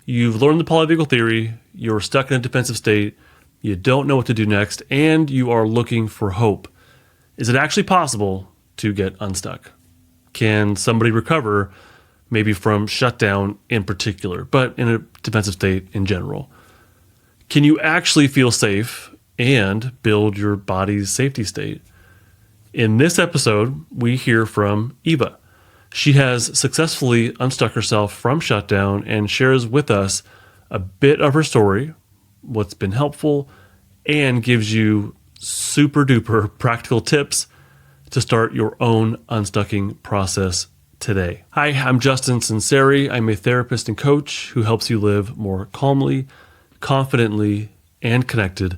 You've learned the polyvagal theory, you're stuck in a defensive state, you don't know what to do next, and you are looking for hope. Is it actually possible to get unstuck? Can somebody recover maybe from shutdown in particular, but in a defensive state in general? Can you actually feel safe and build your body's safety state? In this episode, we hear from Eva. She has successfully unstuck herself from shutdown and shares with us a bit of her story, what's been helpful, and gives you super duper practical tips to start your own unstucking process today. Hi, I'm Justin Sinceri. I'm a therapist and coach who helps you live more calmly, confidently, and connected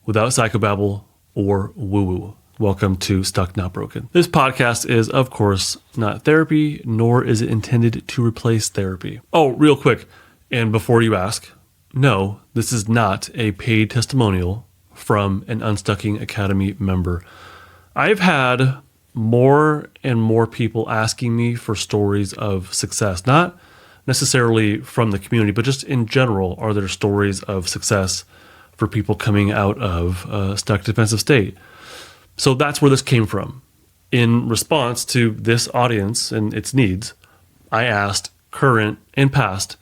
without psychobabble or woo-woo. Welcome to Stuck Not Broken. This podcast is, of course, not therapy, nor is it intended to replace therapy. Oh, real quick, and before you ask, no, this is not a paid testimonial from an Unstucking Academy member. I've had more and more people asking me for stories of success, not necessarily from the community, but just in general, are there stories of success for people coming out of a stuck defensive state? So that's where this came from. In response to this audience and its needs, I asked current and past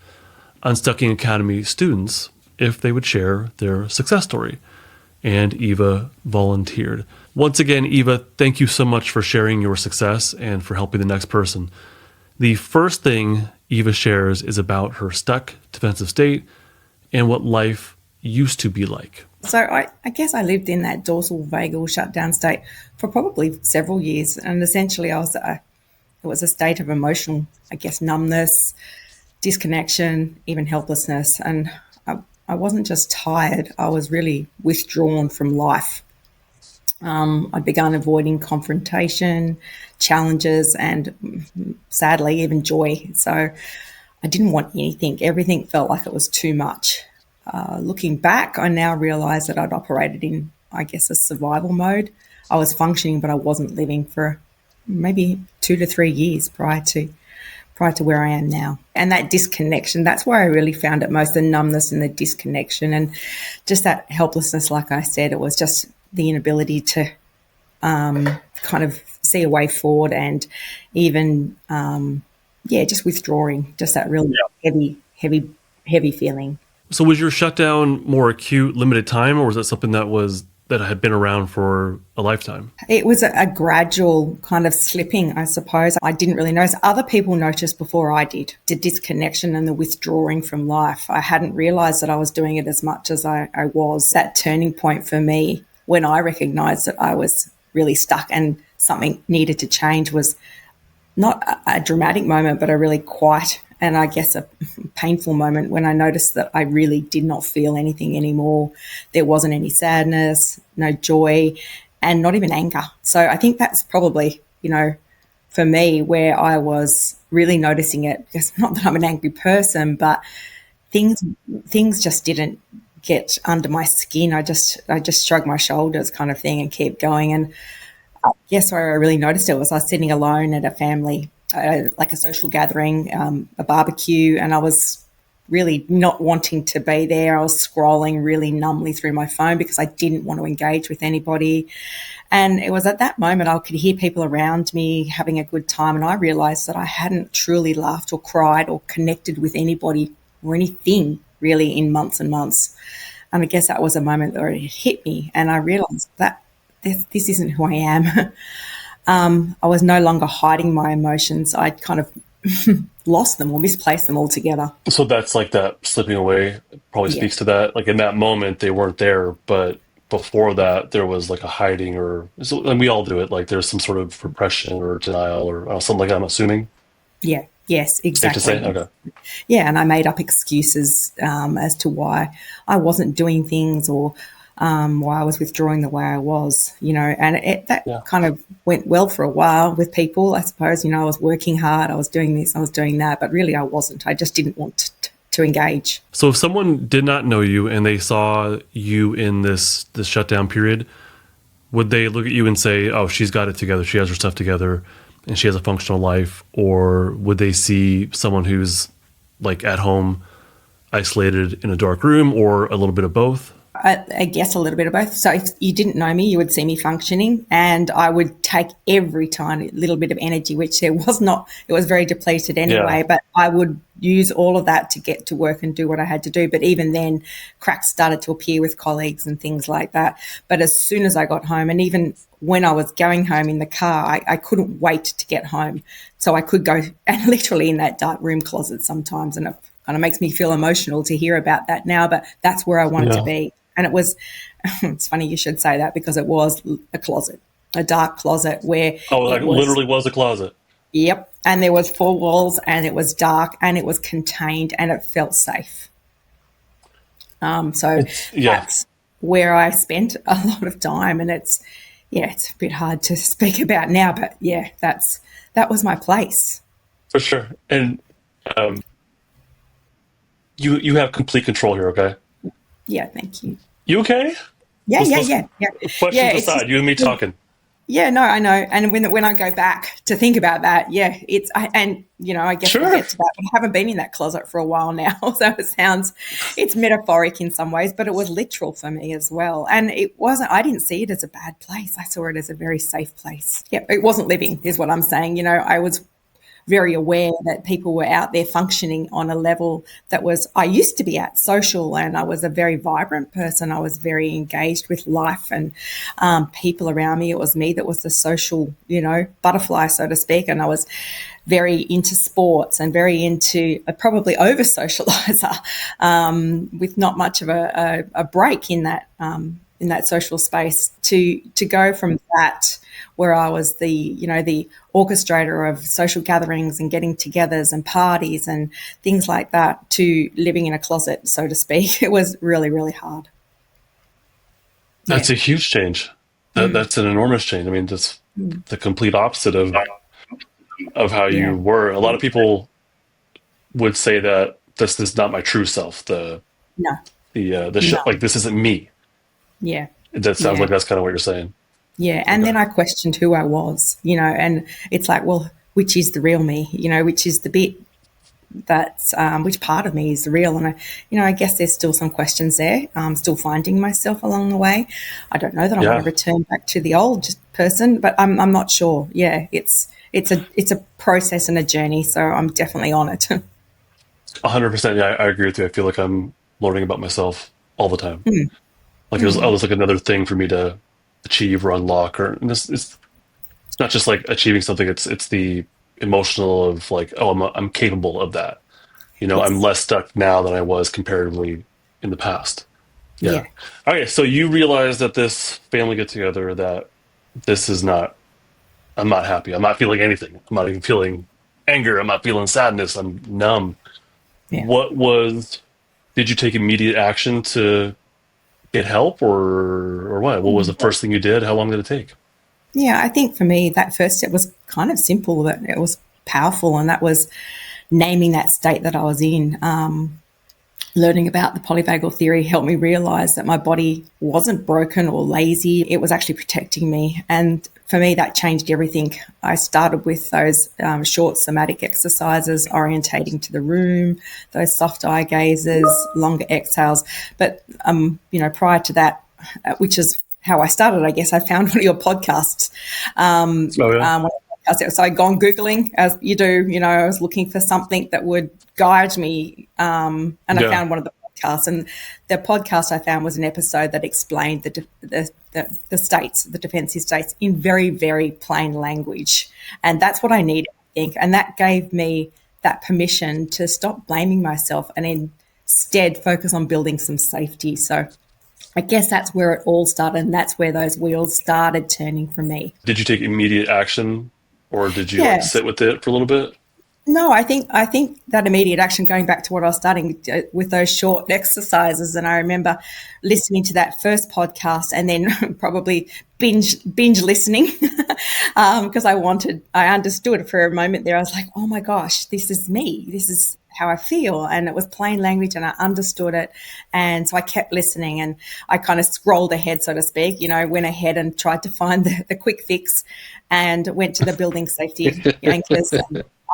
Unstucking Academy students if they would share their success story. And Eva volunteered. Once again, Eva, thank you so much for sharing your success and for helping the next person. The first thing Eva shares is about her stuck defensive state and what life used to be like. So I guess I lived in that dorsal vagal shutdown state for probably several years. And essentially it was a state of emotional, numbness, disconnection, even helplessness. And I wasn't just tired, I was really withdrawn from life. I'd begun avoiding confrontation, challenges, and sadly, even joy. So I didn't want anything. Everything felt like it was too much. Looking back, I now realize that I'd operated in, a survival mode. I was functioning, but I wasn't living for maybe 2 to 3 years prior to where I am now. And that disconnection, that's where I really found it most, the numbness and the disconnection and just that helplessness. Like I said, it was just the inability to kind of see a way forward and even, just withdrawing, just that really heavy feeling. So was your shutdown more acute, limited time, or was that something that had been around for a lifetime? It was a gradual kind of slipping, I suppose. I didn't really notice. Other people noticed before I did, the disconnection and the withdrawing from life. I hadn't realized that I was doing it as much as I was. That turning point for me when I recognized that I was really stuck and something needed to change was not a dramatic moment, but a really quiet and a painful moment when I noticed that I really did not feel anything anymore. There wasn't any sadness, no joy, and not even anger. So I think that's probably, for me where I was really noticing it, because not that I'm an angry person, but things just didn't get under my skin. I just shrugged my shoulders kind of thing and keep going. And I guess where I really noticed it was I was sitting alone at a family like a social gathering, a barbecue, and I was really not wanting to be there. I was scrolling really numbly through my phone because I didn't want to engage with anybody. And it was at that moment I could hear people around me having a good time, and I realized that I hadn't truly laughed or cried or connected with anybody or anything really in months and months. And I guess that was a moment where it hit me, and I realized that this isn't who I am. I was no longer hiding my emotions. I'd kind of lost them or misplaced them altogether. So that's like that slipping away probably speaks to that. Like in that moment, they weren't there, but before that, there was like a hiding and we all do it. Like there's some sort of repression or denial or something like that, I'm assuming. Yeah. Yes, exactly. Safe to say? Okay. Yeah, and I made up excuses as to why I wasn't doing things or why I was withdrawing the way I was, and that kind of went well for a while with people, I suppose. I was working hard, I was doing this, I was doing that, but really I wasn't. I just didn't want to engage. So if someone did not know you and they saw you in this shutdown period, would they look at you and say, oh, she's got it together, she has her stuff together, and she has a functional life? Or would they see someone who's like at home, isolated in a dark room, or a little bit of both? I guess a little bit of both. So if you didn't know me, you would see me functioning, and I would take every tiny little bit of energy, which there was not. It was very depleted anyway, but I would use all of that to get to work and do what I had to do. But even then, cracks started to appear with colleagues and things like that. But as soon as I got home, and even when I was going home in the car, I couldn't wait to get home. So I could go and literally in that dark room closet sometimes, and it kind of makes me feel emotional to hear about that now, but that's where I wanted to be. And it was, it's funny you should say that, because it was a closet, a dark closet where literally was a closet. Yep. And there was 4 walls, and it was dark, and it was contained, and it felt safe. That's where I spent a lot of time, and it's a bit hard to speak about now, but that was my place. For sure. And you have complete control here, okay? Yeah, thank you. You okay? Yeah. Questions aside, you and me talking. Yeah, no, I know. And when I go back to think about that, I guess we'll get to that. But I haven't been in that closet for a while now. So it's metaphoric in some ways, but it was literal for me as well. And I didn't see it as a bad place. I saw it as a very safe place. Yeah, it wasn't living is what I'm saying. I was very aware that people were out there functioning on a level that I used to be at, social, and I was a very vibrant person. I was very engaged with life and people around me. It was me that was the social, butterfly, so to speak, and I was very into sports and very into probably over-socializer with not much of a break in that social space to go from that, where I was the orchestrator of social gatherings and getting togethers and parties and things like that, to living in a closet, so to speak. It was really, really hard. That's a huge change. That's an enormous change. I mean, that's the complete opposite of how you were. A lot of people would say that this is not my true self. Like, this isn't me. Yeah. That sounds like that's kind of what you're saying. Yeah. And then I questioned who I was, and it's like, well, which is the real me, which is the bit that's, which part of me is the real. And I guess there's still some questions there. I'm still finding myself along the way. I don't know that I want to return back to the old person, but I'm not sure. Yeah. It's a process and a journey. So I'm definitely on it. 100%. Yeah, I agree with you. I feel like I'm learning about myself all the time. Like it was like another thing for me to achieve or unlock, it's not just like achieving something. It's the emotional of like, oh, I'm capable of that. I'm less stuck now than I was comparatively in the past. Yeah. Okay. So you realize that this family get together, that I'm not happy. I'm not feeling anything. I'm not even feeling anger. I'm not feeling sadness. I'm numb. Yeah. Did you take immediate action to get help, or what? What was the first thing you did? How long did it take? Yeah, I think for me, that first step was kind of simple, but it was powerful, and that was naming that state that I was in. Learning about the polyvagal theory helped me realize that my body wasn't broken or lazy. It was actually protecting me. And for me, that changed everything. I started with those short somatic exercises, orientating to the room, those soft eye gazes, longer exhales. But, prior to that, which is how I started, I guess, I found one of your podcasts. So I'd gone Googling, as you do, I was looking for something that would guide me. I found one of the podcasts, and the podcast I found was an episode that explained the states, the defensive states, in very, very plain language. And that's what I needed, I think. And that gave me that permission to stop blaming myself and instead focus on building some safety. So I guess that's where it all started, and that's where those wheels started turning for me. Did you take immediate action, or did you sit with it for a little bit? No, I think that immediate action, going back to what I was starting with those short exercises, and I remember listening to that first podcast and then probably binge listening because I understood for a moment there. I was like, oh my gosh, this is me. This is how I feel. And it was plain language and I understood it. And so I kept listening and I kind of scrolled ahead, so to speak, went ahead and tried to find the quick fix and went to the building safety anchors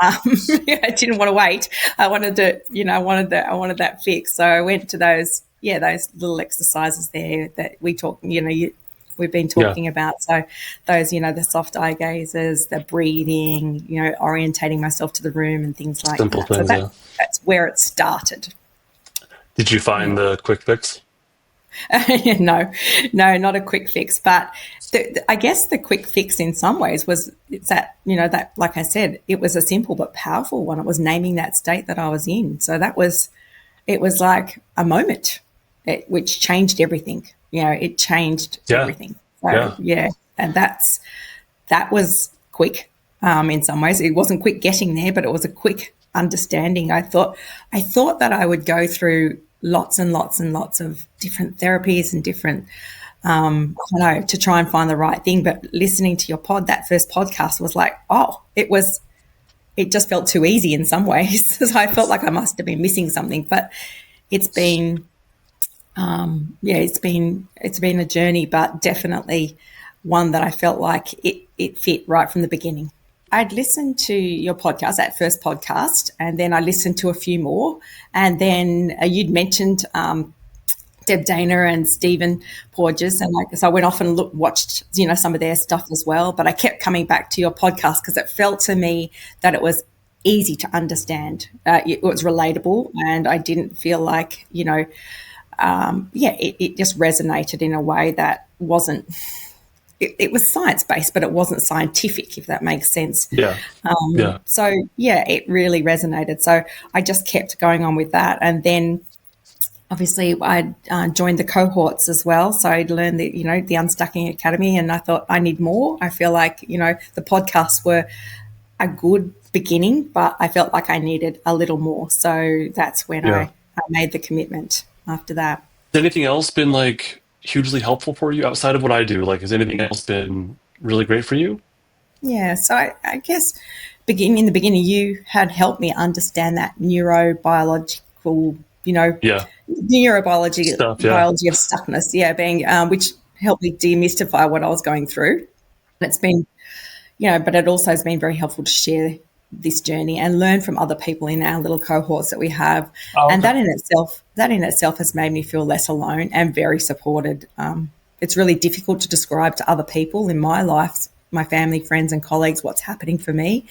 I didn't want to wait. I wanted to, I wanted that fix. So I went to those little exercises there that we talk, we've been Yeah. talking about. So those, the soft eye gazes, the breathing, orientating myself to the room and things like Simple that. So things, yeah. that's where it started. Did you find the quick fix? No, not a quick fix. But I guess the quick fix in some ways was that, like I said, it was a simple but powerful one. It was naming that state that I was in. So it was like a moment which changed everything. It changed Yeah. everything. So, and that was quick in some ways. It wasn't quick getting there, but it was a quick understanding. I thought that I would go through lots and lots and lots of different therapies and different, to try and find the right thing. But listening to your that first podcast was like, it just felt too easy in some ways. So I felt like I must have been missing something, but it's been, it's been a journey, but definitely one that I felt like it fit right from the beginning. I'd listened to your podcast, that first podcast, and then I listened to a few more. And then you'd mentioned Deb Dana and Stephen Porges, and so I went off and watched some of their stuff as well. But I kept coming back to your podcast because it felt to me that it was easy to understand. It was relatable, and I didn't feel like it just resonated in a way that wasn't. It was science-based, but it wasn't scientific, if that makes sense. Yeah. So, it really resonated. So I just kept going on with that. And then, obviously, I joined the cohorts as well. So I'd learned the Unstucking Academy, and I thought I need more. I feel like, the podcasts were a good beginning, but I felt like I needed a little more. So that's when I made the commitment after that. Has anything else been hugely helpful for you outside of what I do? Has anything else been really great for you? Yeah, so I guess in the beginning, you had helped me understand that neurobiological, neurobiology Stuff, biology of stuckness, being which helped me demystify what I was going through. And it's been, but it also has been very helpful to share this journey and learn from other people in our little cohorts that we have. And that in itself has made me feel less alone and very supported. It's really difficult to describe to other people in my life, my family, friends and colleagues, what's happening for me.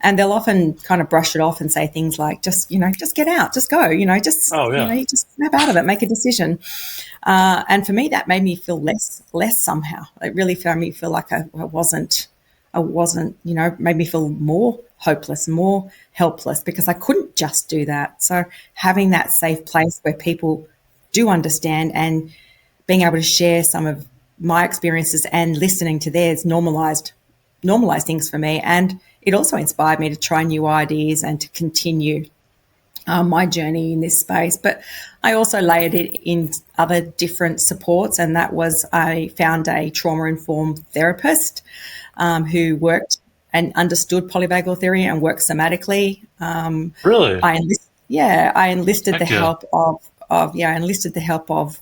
And they'll often kind of brush it off and say things like, just get out, just go, just snap out of it, make a decision. And for me, that made me feel less somehow. It really made me feel like I wasn't, made me feel more hopeless, more helpless, because I couldn't just do that. So having that safe place where people do understand and being able to share some of my experiences and listening to theirs normalized things for me. And it also inspired me to try new ideas and to continue my journey in this space. But I also layered it in other different supports, and that was I found a trauma-informed therapist who worked and understood polyvagal theory and worked somatically. Really? I enlisted the help of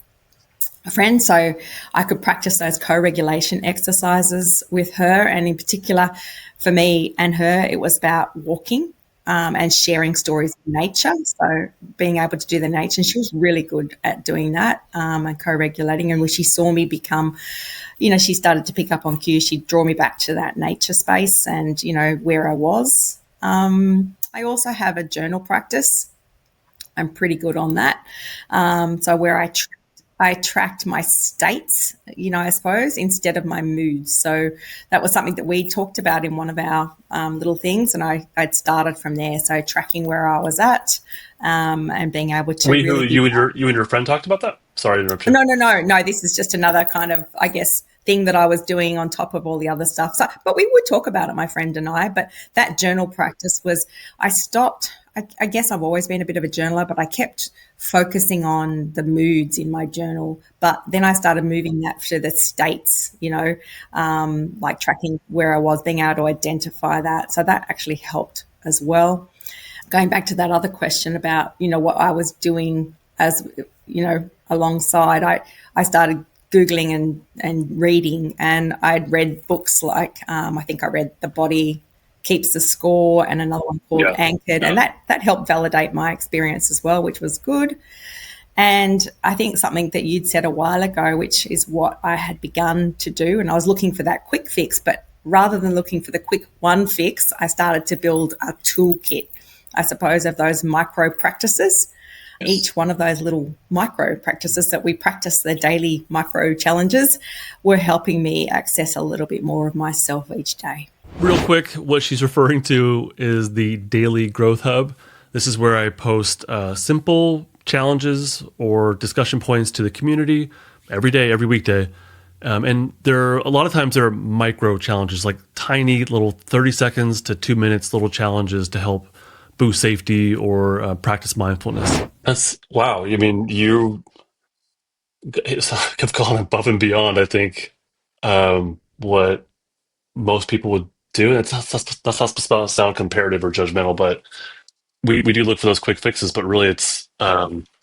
a friend, so I could practice those co-regulation exercises with her. And in particular, for me and her, it was about walking and sharing stories of nature. So being able to do the nature, and she was really good at doing that and co-regulating. And when she saw me become, she started to pick up on cues. She'd draw me back to that nature space and, where I was. I also have a journal practice. I'm pretty good on that. So where I tracked my states, I suppose, instead of my moods. So that was something that we talked about in one of our little things, and I'd started from there. So tracking where I was at and being able to. Wait, you and your friend talked about that? Sorry to interrupt you. No. This is just another kind of, I guess, thing that I was doing on top of all the other stuff. So, but we would talk about it, my friend and I. But that journal practice was, I stopped. I guess I've always been a bit of a journaler, but I kept focusing on the moods in my journal. But then I started moving that to the states, like tracking where I was, being able to identify that. So that actually helped as well. Going back to that other question about, what I was doing as, alongside, I started Googling and reading, and I'd read books like, I think I read The Body keeps the score, and another one called Anchored. And that helped validate my experience as well, which was good. And I think something that you'd said a while ago, which is what I had begun to do, and I was looking for that quick fix, but rather than looking for the quick one fix, I started to build a toolkit, I suppose, of those micro practices. Each one of those little micro practices that we practice, the daily micro challenges, were helping me access a little bit more of myself each day. Real quick, what she's referring to is the Daily Growth Hub. This is where I post simple challenges or discussion points to the community every day, every weekday. And a lot of times there are micro challenges, like tiny little 30 seconds to 2 minutes little challenges to help boost safety or practice mindfulness. That's wow. I mean, you have gone above and beyond, I think, what most people would do. That's not supposed to sound comparative or judgmental, but we do look for those quick fixes, but really it's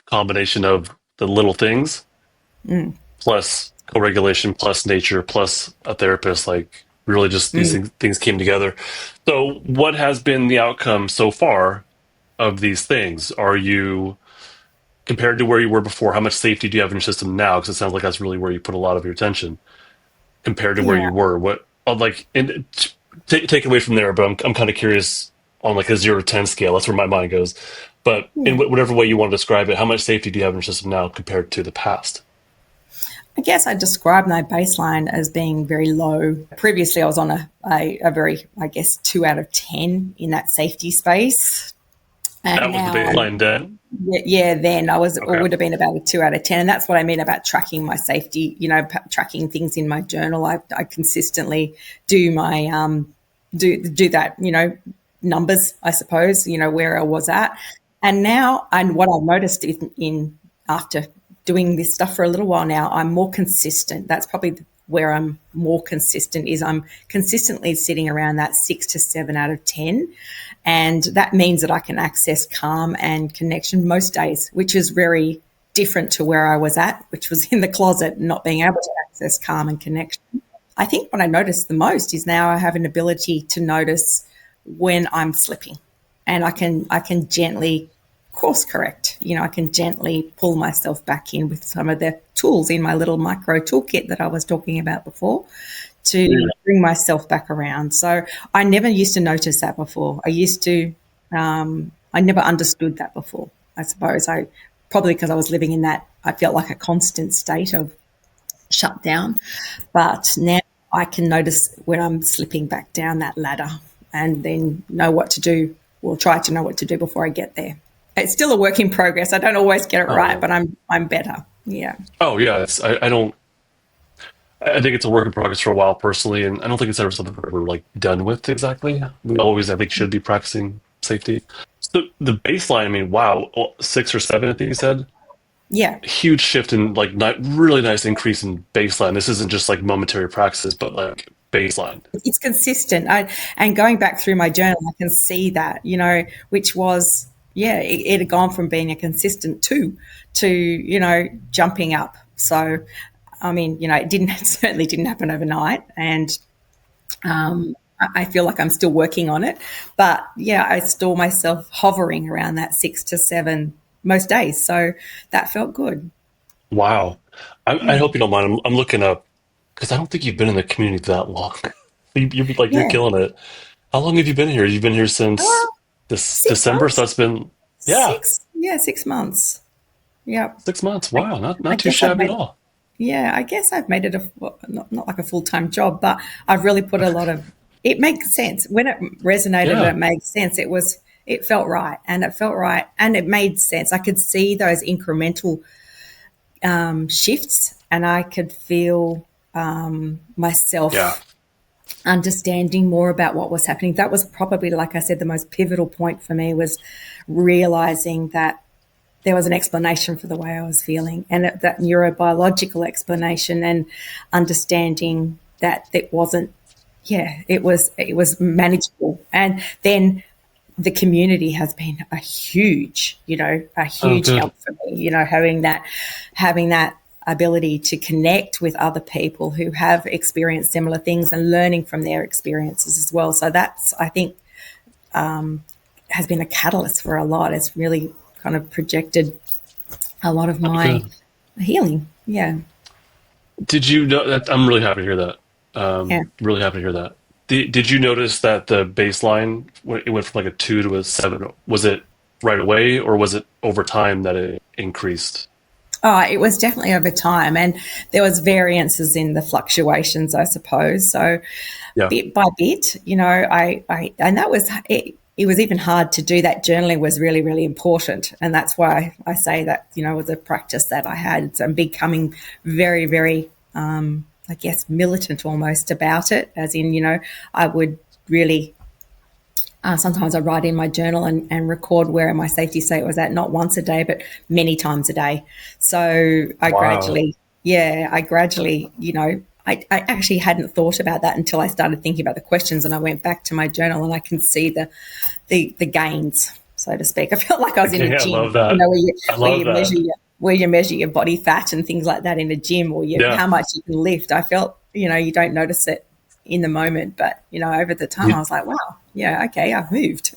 combination of the little things plus co-regulation plus nature plus a therapist. Like really just these things came together. So what has been the outcome so far of these things? Are you, compared to where you were before, how much safety do you have in your system now? Because it sounds like that's really where you put a lot of your attention compared to where you were. What, like, and take away from there, but I'm kind of curious on like a 0 to 10 scale. That's where my mind goes. But in whatever way you want to describe it, how much safety do you have in your system now compared to the past? I guess I describe my baseline as being very low. Previously, I was on a very, I guess, 2 out of 10 in that safety space. And that was the baseline then? Yeah, then I was, or would have been about a 2 out of 10. And that's what I mean about tracking my safety, tracking things in my journal. I consistently do my, do that, numbers, I suppose, where I was at. And now, and what I've noticed in after doing this stuff for a little while now, I'm more consistent. That's probably where I'm more consistent, is I'm consistently sitting around that 6 to 7 out of 10. And that means that I can access calm and connection most days, which is very different to where I was at, which was in the closet, not being able to access calm and connection. I think what I noticed the most is now I have an ability to notice when I'm slipping, and I can gently course correct. I can gently pull myself back in with some of the tools in my little micro toolkit that I was talking about before to bring myself back around. So I never used to notice that before. I never understood that before. I suppose probably because I was living in that, I felt like a constant state of shutdown. But now I can notice when I'm slipping back down that ladder, and then know what to do, or try to know what to do before I get there. It's still a work in progress. I don't always get it right, but I'm better. Yeah. Oh yeah. I think it's a work in progress for a while personally, and I don't think it's ever something we're like done with exactly. We always, I think, should be practicing safety. So the baseline, I mean, wow, 6 or 7, I think you said. Yeah. Huge shift in like really nice increase in baseline. This isn't just like momentary practices, but like baseline. It's consistent. And going back through my journal, I can see that, which was, it had gone from being a consistent 2 to, jumping up. So, I mean, it certainly didn't happen overnight. And I feel like I'm still working on it. But I saw myself hovering around that 6 to 7 most days. So that felt good. Wow. I hope you don't mind. I'm looking up, because I don't think you've been in the community that long. You're killing it. How long have you been here? You've been here since this December, months. So it's been 6 months. Yeah, 6 months. Wow, not too shabby at all. Yeah, I guess I've made it not like a full-time job, but I've really put a lot of. It makes sense when it resonated. And it made sense. It felt right, and it made sense. I could see those incremental shifts, and I could feel myself understanding more about what was happening. That was probably, like I said, the most pivotal point for me, was realizing that there was an explanation for the way I was feeling, and that neurobiological explanation, and understanding that it wasn't, it was manageable. And then the community has been a huge help for me, having that ability to connect with other people who have experienced similar things and learning from their experiences as well. So that's, I think, has been a catalyst for a lot. It's really kind of projected a lot of my healing. Yeah. Did you know that? I'm really happy to hear that. Yeah. Really happy to hear that. Did you notice that the baseline, it went from like a 2 to a 7? Was it right away, or was it over time that it increased? Oh, it was definitely over time, and there was variances in the fluctuations, I suppose. So Yeah. bit by bit, and that was it. It was even hard to do. That journaling was really, really important, and that's why I say that was a practice that I had. So I'm becoming very, very, I guess, militant almost about it. As in, I would really. Sometimes I write in my journal and record where my safety state was at, not once a day, but many times a day. So I Wow. gradually, I actually hadn't thought about that until I started thinking about the questions, and I went back to my journal and I can see the gains, so to speak. I felt like I was in a Okay, I gym, love that. where you I where love you that. measure your body fat and things like that in a gym, or Yeah. how much you can lift. I felt, you don't notice it in the moment, but over the time I You- was like, wow, yeah, okay, I've moved.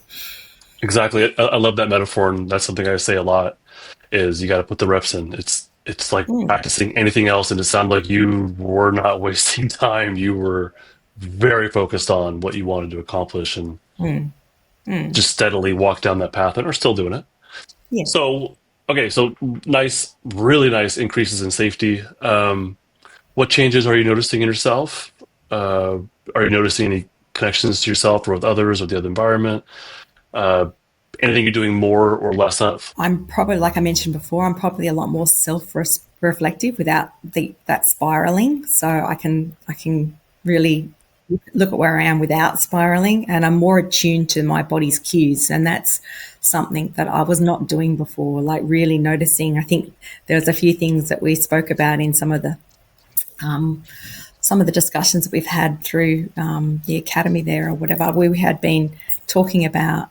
exactly. I love that metaphor, and that's something I say a lot. Is you got to put the reps in. It's like Mm, practicing anything else, and it sounded like you were not wasting time. You were very focused on what you wanted to accomplish, and mm, mm. just steadily walk down that path, and are still doing it. Yeah. So, okay, so nice, really nice increases in safety. What changes are you noticing in yourself? Uh, are you noticing any connections to yourself or with others or the other environment? Uh, Anything you're doing more or less of? I'm probably, like I mentioned before, I'm probably a lot more self-reflective without that spiraling. So I can really look at where I am without spiraling, and I'm more attuned to my body's cues, and that's something that I was not doing before. Like really noticing. I think there's a few things that we spoke about in some of the discussions that we've had through the academy there or whatever. We had been talking about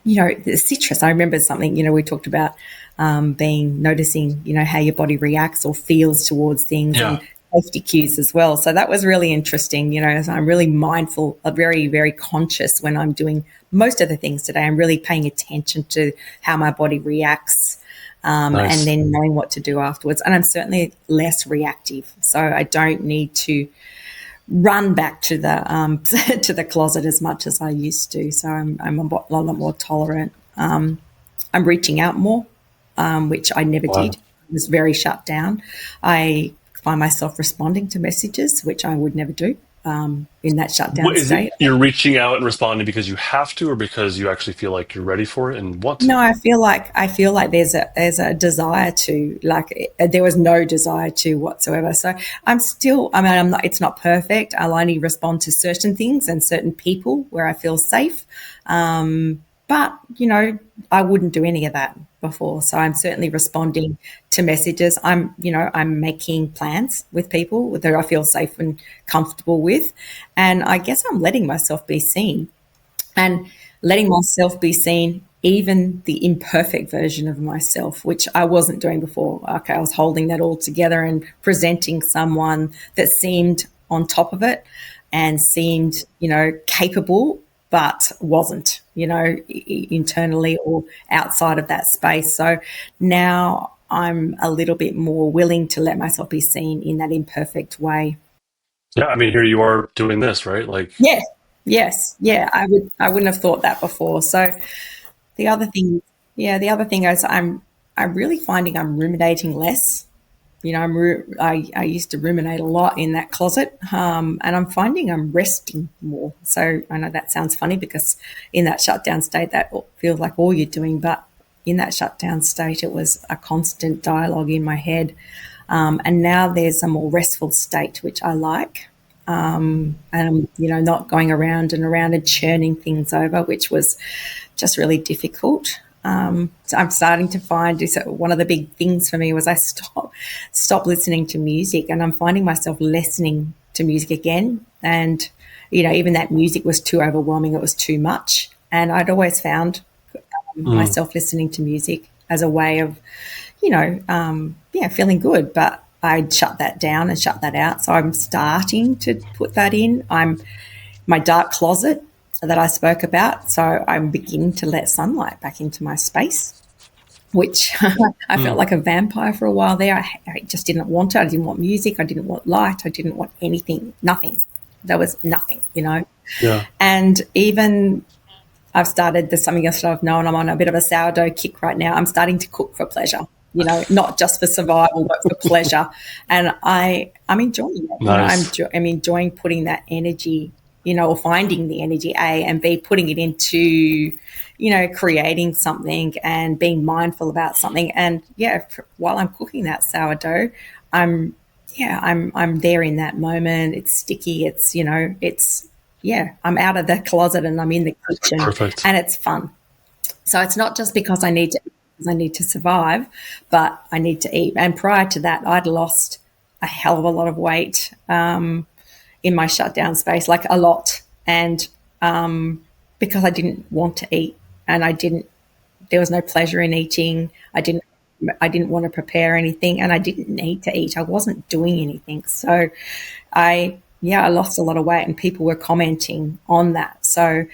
the citrus. I remember something, we talked about noticing, how your body reacts or feels towards things, and Yeah, safety cues as well. So that was really interesting. So I'm really mindful, very, very conscious when I'm doing most of the things today. I'm really paying attention to how my body reacts, and nice. then knowing what to do afterwards. And I'm certainly less reactive. So I don't need to run back to the to the closet as much as I used to. So I'm a lot more tolerant. I'm reaching out more, which I never did. Wow. I was very shut down. I find myself responding to messages, which I would never do in that shutdown What is it? state. You're reaching out and responding because you have to, or because you actually feel like you're ready for it and want No, to? I feel like there's a desire to, like, there was no desire to whatsoever. So I'm still, I mean, I'm not, it's not perfect. I'll only respond to certain things and certain people where I feel safe. But I wouldn't do any of that before. So I'm certainly responding to messages. I'm making plans with people that I feel safe and comfortable with. And I guess I'm letting myself be seen, and letting myself be seen, even the imperfect version of myself, which I wasn't doing before. Okay, I was holding that all together and presenting someone that seemed on top of it and seemed, capable, but wasn't, internally or outside of that space. So now I'm a little bit more willing to let myself be seen in that imperfect way. Yeah, I mean, here you are doing this, right? Like, Yes, yes, yeah. I wouldn't have thought that before. So the other thing, yeah, the other thing is I'm really finding I'm ruminating less. I used to ruminate a lot in that closet, and I'm finding I'm resting more. So I know that sounds funny because in that shutdown state, that feels like all you're doing, but in that shutdown state, it was a constant dialogue in my head, and now there's a more restful state, which I like. And I'm, not going around and around and churning things over, which was just really difficult. So I'm starting to find, so one of the big things for me was I stop listening to music, and I'm finding myself listening to music again. And even that music was too overwhelming; it was too much. And I'd always found mm, myself listening to music as a way of, feeling good. But I'd shut that down and shut that out. So I'm starting to put that in. My dark closet that I spoke about. So I'm beginning to let sunlight back into my space, which I felt like a vampire for a while there. I just didn't want it. I didn't want music. I didn't want light. I didn't want anything, nothing. There was nothing, Yeah. And even I've started, there's something else that I've known. I'm on a bit of a sourdough kick right now. I'm starting to cook for pleasure, not just for survival, but for pleasure. And I'm enjoying it. Nice. I'm enjoying putting that energy, or finding the energy, A, and B, putting it into, creating something and being mindful about something. And while I'm cooking that sourdough, I'm there in that moment. It's sticky. I'm out of the closet and I'm in the kitchen. Perfect. And it's fun. So it's not just because I need to survive, but I need to eat. And prior to that, I'd lost a hell of a lot of weight in my shutdown space, like a lot. And because I didn't want to eat, and there was no pleasure in eating. I didn't want to prepare anything, and I didn't need to eat. I wasn't doing anything. So I lost a lot of weight, and people were commenting on that. So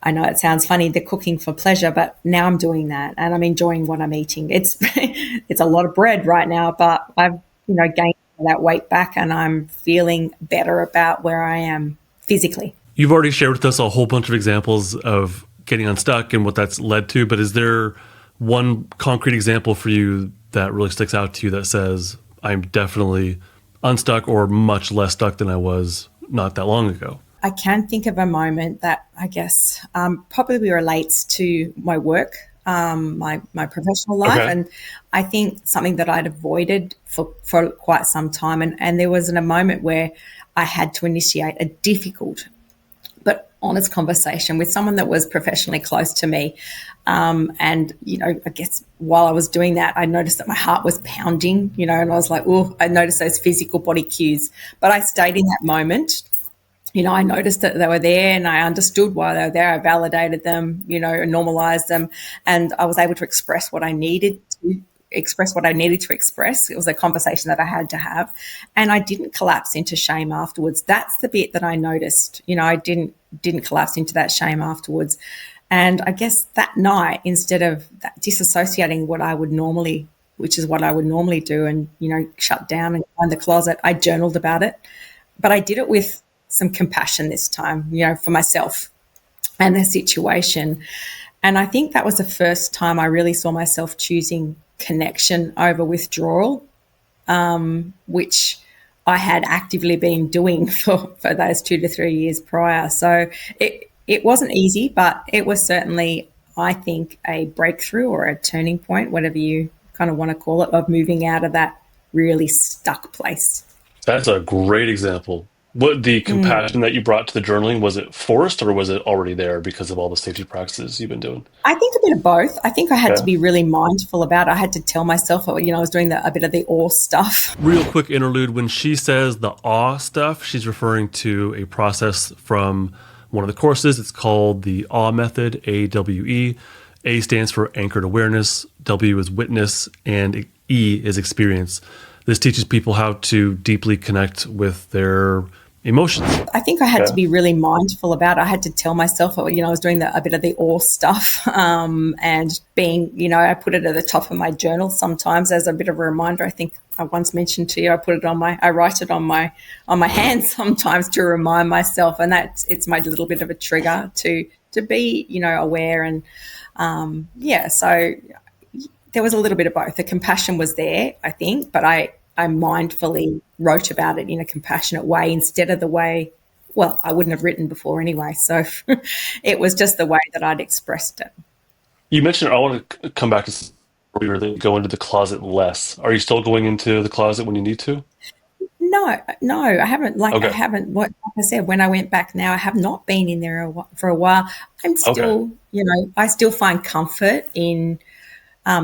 I know it sounds funny, the cooking for pleasure, but now I'm doing that and I'm enjoying what I'm eating. It's it's a lot of bread right now, but I've gained that weight back and I'm feeling better about where I am physically. You've already shared with us a whole bunch of examples of getting unstuck and what that's led to, but is there one concrete example for you that really sticks out to you that says, I'm definitely unstuck or much less stuck than I was not that long ago? I can think of a moment that I guess probably relates to my work, my professional life. Okay. And I think something that I'd avoided for quite some time. And there was a moment where I had to initiate a difficult but honest conversation with someone that was professionally close to me. And, I guess while I was doing that, I noticed that my heart was pounding, and I was like, oh, I noticed those physical body cues. But I stayed in that moment. I noticed that they were there and I understood why they were there. I validated them, and normalized them. And I was able to express what I needed to express. It was a conversation that I had to have. And I didn't collapse into shame afterwards. That's the bit that I noticed. I didn't collapse into that shame afterwards. And I guess that night, instead of disassociating which is what I would normally do and, shut down and go in the closet, I journaled about it. But I did it with some compassion this time, for myself and the situation. And I think that was the first time I really saw myself choosing connection over withdrawal, which I had actively been doing for those 2 to 3 years prior. So it wasn't easy, but it was certainly, I think, a breakthrough or a turning point, whatever you kind of want to call it, of moving out of that really stuck place. That's a great example. What the compassion that you brought to the journaling, was it forced or was it already there because of all the safety practices you've been doing? I think a bit of both. I think I had to be really mindful about it. I had to tell myself, I was doing a bit of the awe stuff. Real quick interlude. When she says the awe stuff, she's referring to a process from one of the courses. It's called the AWE method, AWE. A stands for anchored awareness, W is witness, and E is experience. This teaches people how to deeply connect with their emotions. I think I had to be really mindful about it. I had to tell myself, I was doing a bit of the awe stuff, and being, I put it at the top of my journal sometimes as a bit of a reminder. I think I once mentioned to you, I write it on my hand sometimes to remind myself, and it's my little bit of a trigger to be, aware. And so there was a little bit of both. The compassion was there, I think, but I mindfully wrote about it in a compassionate way instead of the way, I wouldn't have written before anyway. So it was just the way that I'd expressed it. You mentioned, I want to come back to earlier that you go into the closet less. Are you still going into the closet when you need to? No, I haven't. Okay. I haven't. Like I said, when I went back now, I have not been in there for a while. I'm still, I still find comfort in.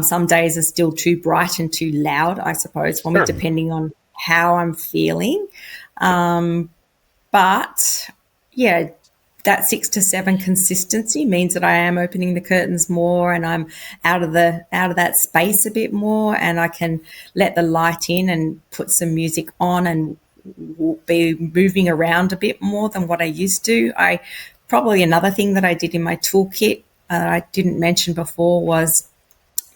Some days are still too bright and too loud, I suppose, for me, depending on how I'm feeling. But that 6 to 7 consistency means that I am opening the curtains more, and I'm out of that space a bit more, and I can let the light in and put some music on and be moving around a bit more than what I used to. I probably another thing that I did in my toolkit I didn't mention before was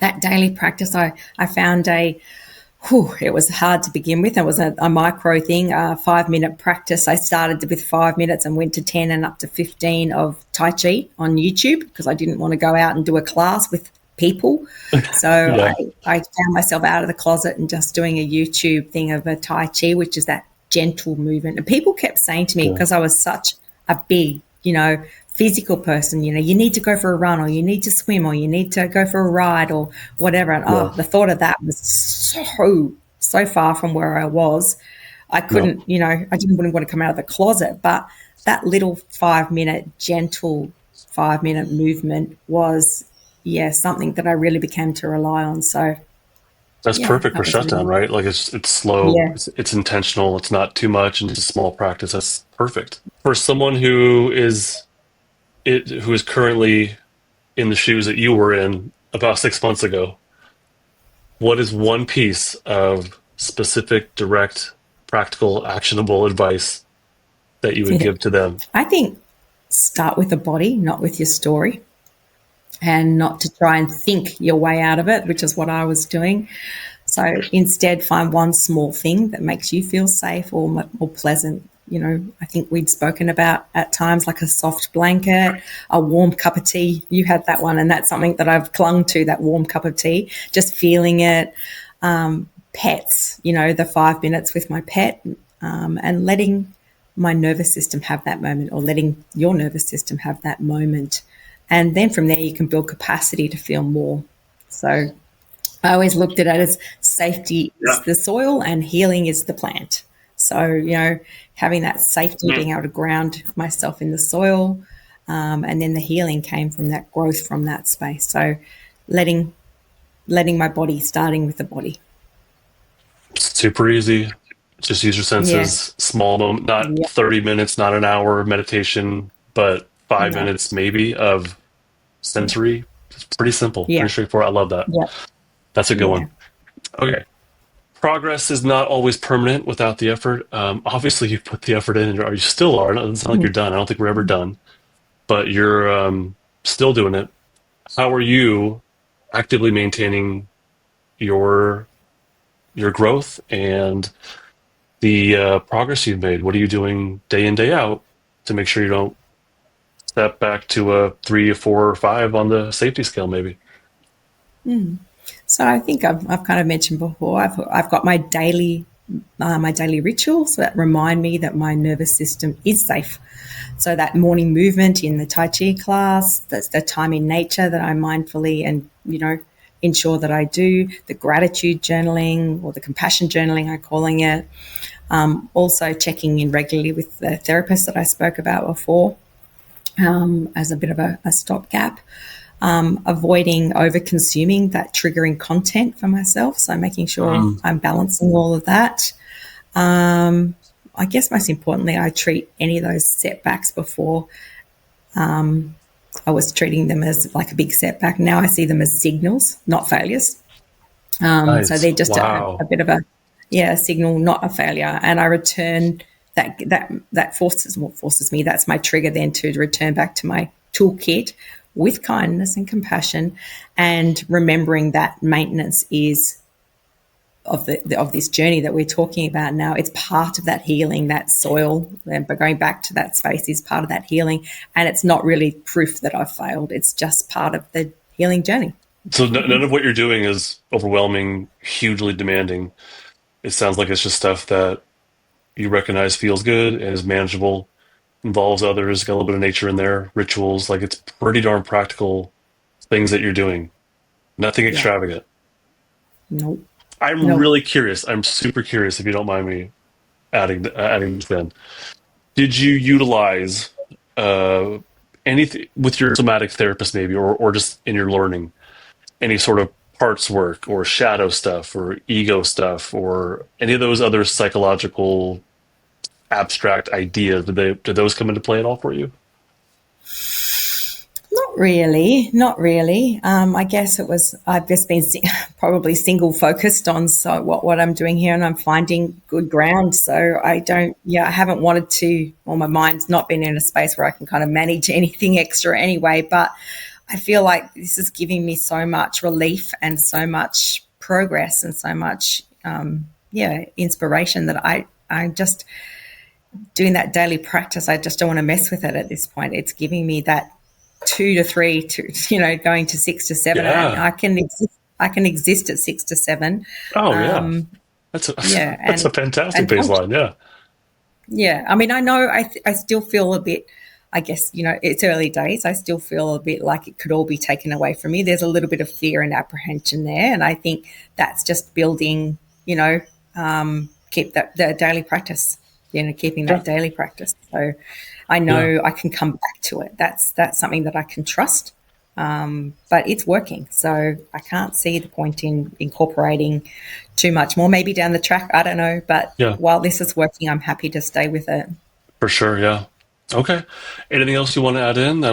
that daily practice. I found it was hard to begin with. It was a micro thing, a 5-minute practice. I started with 5 minutes and went to 10 and up to 15 of Tai Chi on YouTube because I didn't want to go out and do a class with people. So Yeah. I found myself out of the closet and just doing a YouTube thing of a Tai Chi, which is that gentle movement. And people kept saying to me, because I was such a big, physical person, you need to go for a run, or you need to swim, or you need to go for a ride, or whatever. And the thought of that was so far from where I was. I couldn't, I didn't want to come out of the closet, but that little 5-minute gentle 5-minute movement was, something that I really became to rely on. So That's perfect that for was shutdown, really, right? Like it's slow, yeah. it's intentional, it's not too much, and it's a small practice. That's perfect for someone who is currently in the shoes that you were in about 6 months ago. What is one piece of specific, direct, practical, actionable advice that you would give to them? I think start with the body, not with your story, and not to try and think your way out of it, which is what I was doing. So instead, find one small thing that makes you feel safe or pleasant. I think we'd spoken about at times like a soft blanket, a warm cup of tea. You had that one, and that's something that I've clung to, that warm cup of tea, just feeling it. Pets, the 5 minutes with my pet, and letting my nervous system have that moment, or letting your nervous system have that moment. And then from there, you can build capacity to feel more. So I always looked at it as safety is the soil and healing is the plant. So, having that safety, being able to ground myself in the soil, and then the healing came from that growth from that space. So letting my body, starting with the body. Super easy. Just use your Yeah. senses. Small moment, not Yeah. 30 minutes, not an hour of meditation, but 5 minutes No. maybe of sensory. It's pretty simple, Yeah. pretty straightforward. I love that. Yeah. That's a good Yeah. one. Okay. Progress is not always permanent without the effort. Obviously, you put the effort in, or you still are. It doesn't sound like you're done. I don't think we're ever done, but you're still doing it. How are you actively maintaining your growth and the progress you've made? What are you doing day in, day out to make sure you don't step back to a 3, 4, or 5 on the safety scale, maybe? So I think I've kind of mentioned before, I've got my daily rituals that remind me that my nervous system is safe. So that morning movement in the Tai Chi class, that's the time in nature that I mindfully and, ensure that I do, the gratitude journaling or the compassion journaling, I'm calling it. Also checking in regularly with the therapist that I spoke about before, as a bit of a stopgap. Avoiding over consuming that triggering content for myself. So making sure I'm balancing all of that. I guess most importantly, I treat any of those setbacks before. I was treating them as like a big setback. Now I see them as signals, not failures. So Nice. they're just a Wow. bit of a signal, not a failure. And I return that forces me. That's my trigger then to return back to my toolkit with kindness and compassion, and remembering that maintenance is of this journey that we're talking about now. It's part of that healing, that soil, and by going back to that space is part of that healing. And it's not really proof that I've failed. It's just part of the healing journey. So none of what you're doing is overwhelming, hugely demanding. It sounds like it's just stuff that you recognize feels good and is manageable, involves others, got a little bit of nature in there, rituals. Like it's pretty darn practical things that you're doing. Nothing Yeah. extravagant. Nope. I'm Nope. really curious. I'm super curious if you don't mind me adding this in. Did you utilize anything with your somatic therapist maybe or just in your learning, any sort of parts work or shadow stuff or ego stuff or any of those other psychological abstract ideas? Did those come into play at all for you? Not really, not really. I guess I've just been probably single focused on what I'm doing here, and I'm finding good ground. So I haven't wanted to, well, my mind's not been in a space where I can kind of manage anything extra anyway, but I feel like this is giving me so much relief and so much progress and so much, inspiration that I just doing that daily practice. I just don't want to mess with it at this point. It's giving me that 2 to 3 to, going to 6 to 7. Yeah. I can exist at 6 to 7. Oh, yeah. That's that's a fantastic baseline. Yeah. Yeah. I mean, I know I still feel a bit, I guess, it's early days. I still feel a bit like it could all be taken away from me. There's a little bit of fear and apprehension there. And I think that's just building, keep the daily practice, keeping that daily practice. So I know I can come back to it. That's something that I can trust. But it's working. So I can't see the point in incorporating too much more, maybe down the track. I don't know. But while this is working, I'm happy to stay with it. For sure. Yeah. Okay. Anything else you want to add in?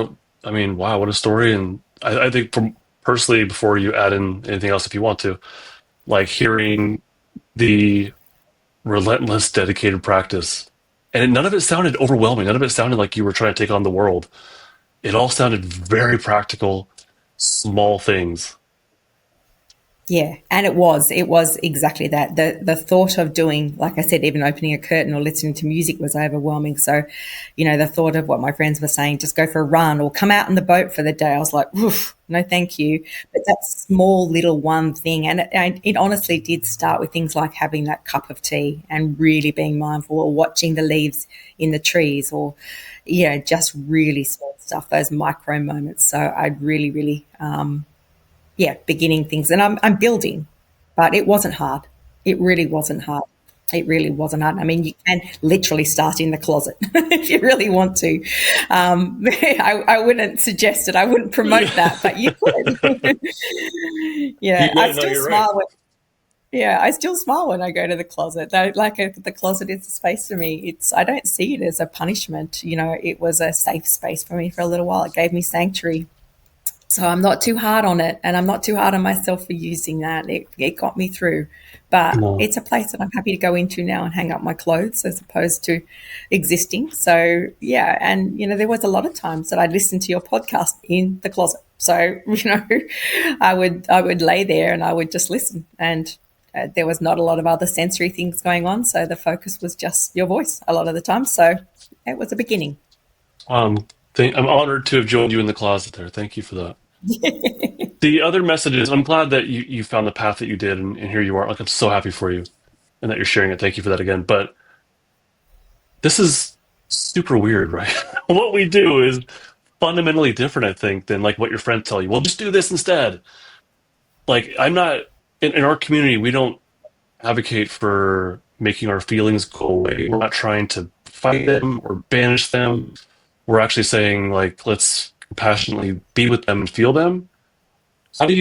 I mean, wow, what a story. And I think personally, before you add in anything else, if you want to, like hearing the relentless, dedicated practice, and none of it sounded overwhelming. None of it sounded like you were trying to take on the world. It all sounded very practical, small things. Yeah, and it was exactly that. The thought of doing, like I said, even opening a curtain or listening to music was overwhelming. So, the thought of what my friends were saying, just go for a run or come out on the boat for the day, I was like, oof, no, thank you. But that small little one thing, and it honestly did start with things like having that cup of tea and really being mindful, or watching the leaves in the trees, or just really small stuff, those micro moments. So I'd really, really beginning things, and I'm building, but it wasn't hard. It really wasn't hard. It really wasn't hard. I mean, you can literally start in the closet if you really want to. I wouldn't suggest it. I wouldn't promote that, but you could. I still smile. Right. I still smile when I go to the closet. The closet is a space for me. I don't see it as a punishment. It was a safe space for me for a little while. It gave me sanctuary. So I'm not too hard on it, and I'm not too hard on myself for using that. It got me through. But it's a place that I'm happy to go into now and hang up my clothes as opposed to existing. So, and, there was a lot of times that I'd listen to your podcast in the closet. So, I would lay there and I would just listen, and there was not a lot of other sensory things going on. So the focus was just your voice a lot of the time. So it was a beginning. I'm honored to have joined you in the closet there. Thank you for that. The other message is, I'm glad that you found the path that you did, and here you are. Like, I'm so happy for you and that you're sharing it. Thank you for that again. But this is super weird, right? What we do is fundamentally different, I think, than like what your friends tell you. Well, just do this instead. Like, I'm not, in our community, we don't advocate for making our feelings go away. We're not trying to fight them or banish them. We're actually saying, like, let's compassionately be with them and feel them. That's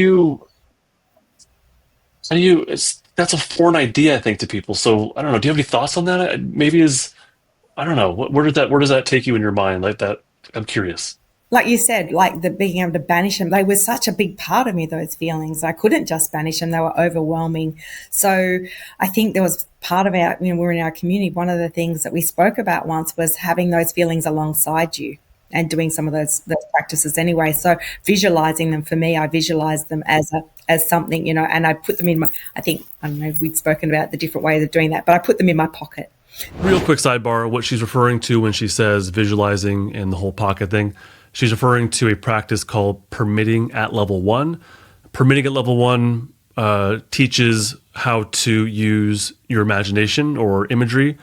a foreign idea, I think, to people. So I don't know. Do you have any thoughts on that? I don't know. Where does that take you in your mind? Like that, I'm curious. Like you said, like being able to banish them, they were such a big part of me, those feelings. I couldn't just banish them. They were overwhelming. So I think there was part of our, we're in our community. One of the things that we spoke about once was having those feelings alongside you and doing some of those practices anyway. So visualizing them, for me, I visualized them as something, and I put them in I don't know if we'd spoken about the different ways of doing that, but I put them in my pocket. Real quick sidebar, what she's referring to when she says visualizing and the whole pocket thing, she's referring to a practice called permitting at level 1. Permitting at level 1 teaches how to use your imagination or imagery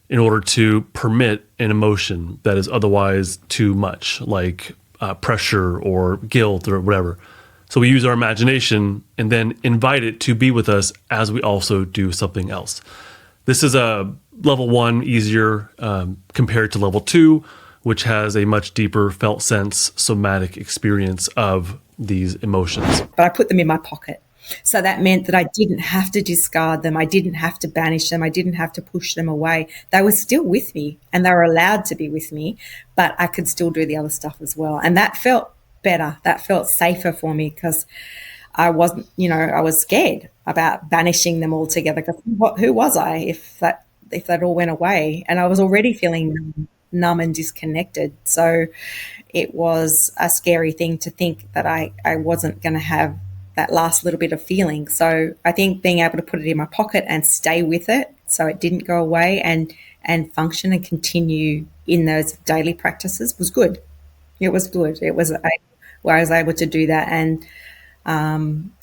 in order to permit an emotion that is otherwise too much, like pressure or guilt or whatever. So we use our imagination and then invite it to be with us as we also do something else. This is a level 1 easier compared to level 2, which has a much deeper felt sense, somatic experience of these emotions. But I put them in my pocket. So that meant that I didn't have to discard them. I didn't have to banish them. I didn't have to push them away. They were still with me and they were allowed to be with me, but I could still do the other stuff as well. And that felt better. That felt safer for me because I wasn't, I was scared about banishing them altogether because who was I if that all went away? And I was already feeling numb and disconnected. So it was a scary thing to think that I wasn't going to have that last little bit of feeling. So I think being able to put it in my pocket and stay with it so it didn't go away and function and continue in those daily practices was good. It was good. Where I was able to do that and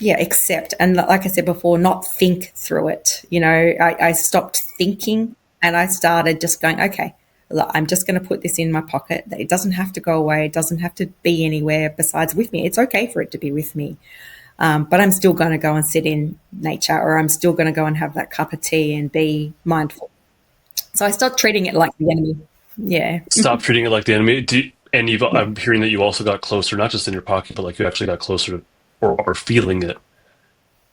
accept. And like I said before, not think through it. I stopped thinking and I started just going, okay, look, I'm just going to put this in my pocket. It doesn't have to go away. It doesn't have to be anywhere besides with me. It's okay for it to be with me. But I'm still going to go and sit in nature, or I'm still going to go and have that cup of tea and be mindful. So I stopped treating it like the enemy. Yeah. Stop treating it like the enemy. I'm hearing that you also got closer, not just in your pocket, but like you actually got closer to, or feeling it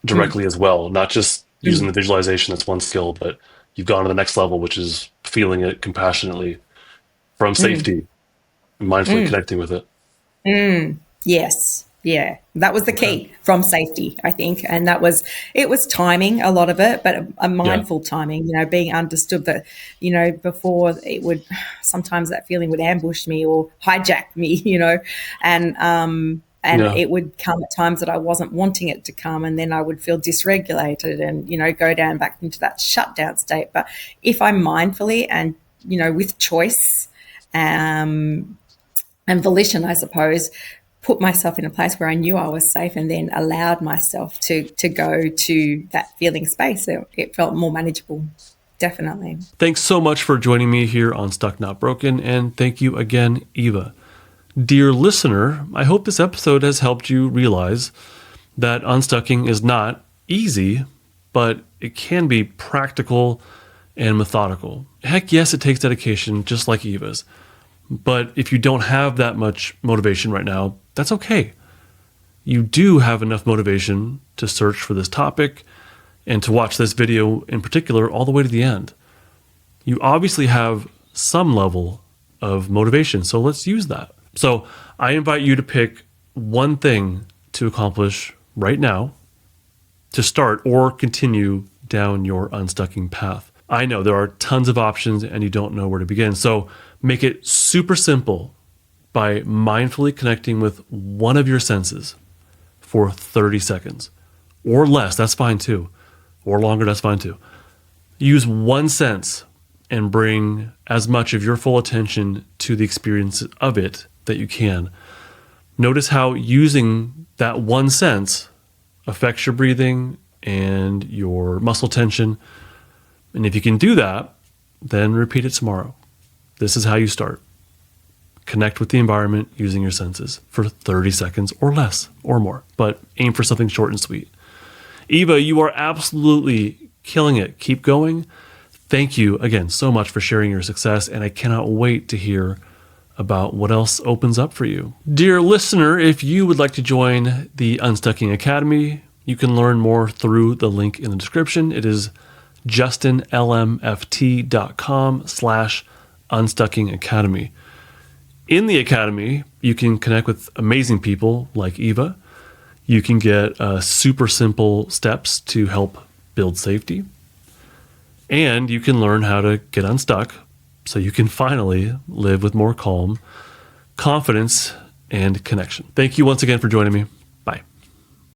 directly as well. Not just using the visualization, that's one skill, but you've gone to the next level, which is feeling it compassionately from safety and mindfully connecting with it. Yes. Yeah. That was the key, from safety, I think. And it was timing, a lot of it, but a mindful timing, being understood that, before sometimes that feeling would ambush me or hijack me, and it would come at times that I wasn't wanting it to come, and then I would feel dysregulated and, go down back into that shutdown state. But if I mindfully and, with choice and volition, I suppose, put myself in a place where I knew I was safe and then allowed myself to go to that feeling space, it felt more manageable. Definitely. Thanks so much for joining me here on Stuck Not Broken, and thank you again, Eva. Dear listener, I hope this episode has helped you realize that unstucking is not easy, but it can be practical and methodical. Heck yes, it takes dedication, just like Eva's. But if you don't have that much motivation right now, that's okay. You do have enough motivation to search for this topic and to watch this video in particular all the way to the end. You obviously have some level of motivation, so let's use that. So I invite you to pick one thing to accomplish right now to start or continue down your unstucking path. I know there are tons of options and you don't know where to begin. So make it super simple by mindfully connecting with one of your senses for 30 seconds or less. That's fine too. Or longer. That's fine too. Use one sense and bring as much of your full attention to the experience of it that you can. Notice how using that one sense affects your breathing and your muscle tension. And if you can do that, then repeat it tomorrow. This is how you start. Connect with the environment using your senses for 30 seconds or less or more, but aim for something short and sweet. Eva, you are absolutely killing it. Keep going. Thank you again so much for sharing your success, and I cannot wait to hear about what else opens up for you. Dear listener, if you would like to join the Unstucking Academy, you can learn more through the link in the description. It is justinlmft.com/unstuckingacademy. In the academy, you can connect with amazing people like Eva. You can get super simple steps to help build safety. And you can learn how to get unstuck so you can finally live with more calm, confidence, and connection. Thank you once again for joining me.